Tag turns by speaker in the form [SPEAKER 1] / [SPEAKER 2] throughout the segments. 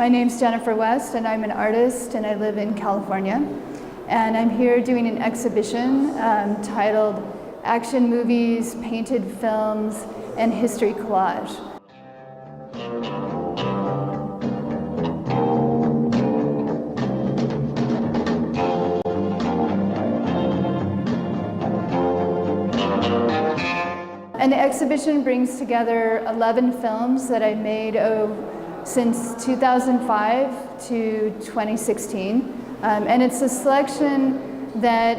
[SPEAKER 1] My name's Jennifer West, and I'm an artist, and I live in California. And I'm here doing an exhibition titled Action Movies, Painted Films, and History Collage. And the exhibition brings together 11 films that I made since 2005 to 2016. And it's a selection that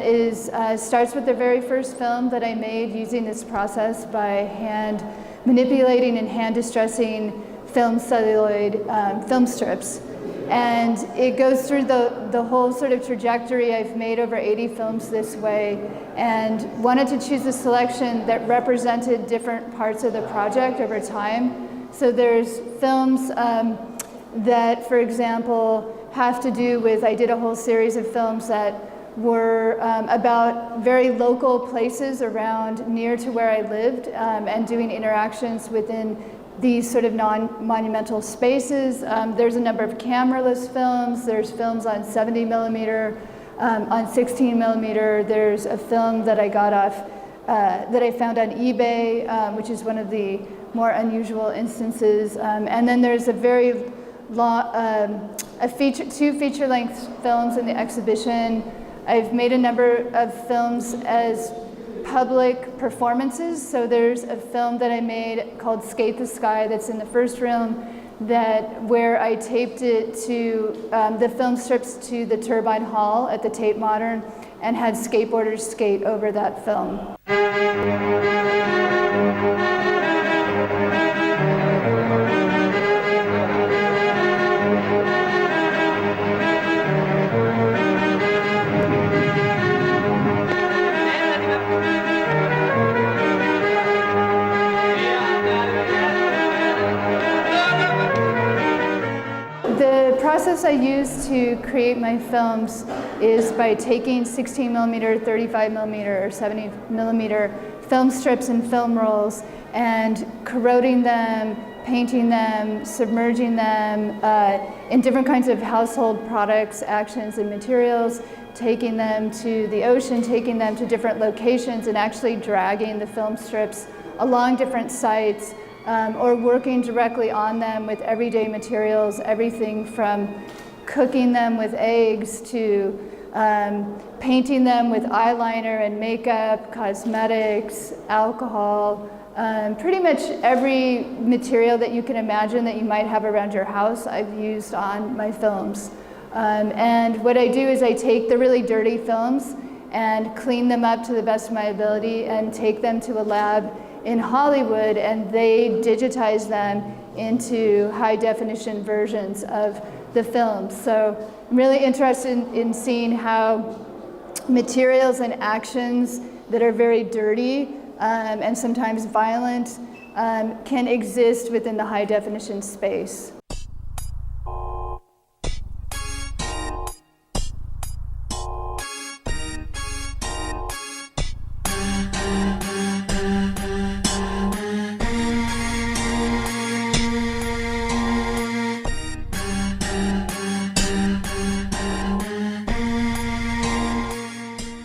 [SPEAKER 1] starts with the very first film that I made using this process by hand manipulating and hand distressing film celluloid film strips. And it goes through the whole sort of trajectory. I've made over 80 films this way, and wanted to choose a selection that represented different parts of the project over time. So there's films that, for example, have to do with, I did a whole series of films that were about very local places around near to where I lived, and doing interactions within these sort of non-monumental spaces. There's a number of cameraless films. There's films on 70 millimeter, on 16 millimeter. There's a film that I got off, that I found on eBay, which is one of the more unusual instances. And then there's a very long, two feature-length films in the exhibition. I've made a number of films as public performances. So there's a film that I made called Skate the Sky that's in the first room, where I taped it to the film strips to the Turbine Hall at the Tate Modern and had skateboarders skate over that film. The process I use to create my films is by taking 16 millimeter, 35 millimeter, or 70 millimeter film strips and film rolls and corroding them, painting them, submerging them in different kinds of household products, actions, and materials, taking them to the ocean, taking them to different locations, and actually dragging the film strips along different sites, or working directly on them with everyday materials, everything from cooking them with eggs to painting them with eyeliner and makeup, cosmetics, alcohol, pretty much every material that you can imagine that you might have around your house I've used on my films. And what I do is I take the really dirty films and clean them up to the best of my ability and take them to a lab in Hollywood, and they digitize them into high definition versions of the film. So I'm really interested in seeing how materials and actions that are very dirty and sometimes violent can exist within the high definition space.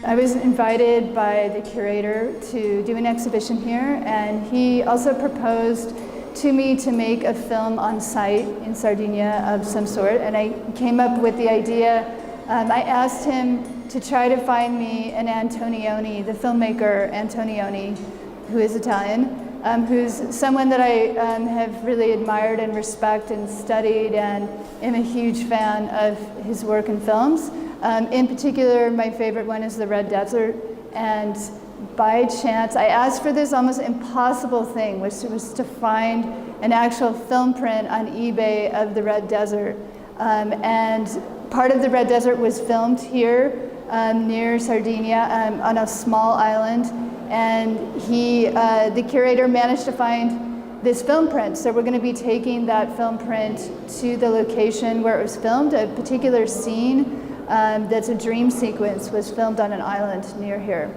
[SPEAKER 1] I was invited by the curator to do an exhibition here, and he also proposed to me to make a film on site in Sardinia of some sort, and I came up with the idea. I asked him to try to find me an Antonioni, the filmmaker Antonioni, who is Italian, who's someone that I have really admired and respect and studied, and am a huge fan of his work in films. In particular, my favorite one is The Red Desert, and by chance, I asked for this almost impossible thing, which was to find an actual film print on eBay of The Red Desert. And part of The Red Desert was filmed here near Sardinia on a small island, and the curator managed to find this film print. So we're going to be taking that film print to the location where it was filmed. A particular scene that's a dream sequence was filmed on an island near here.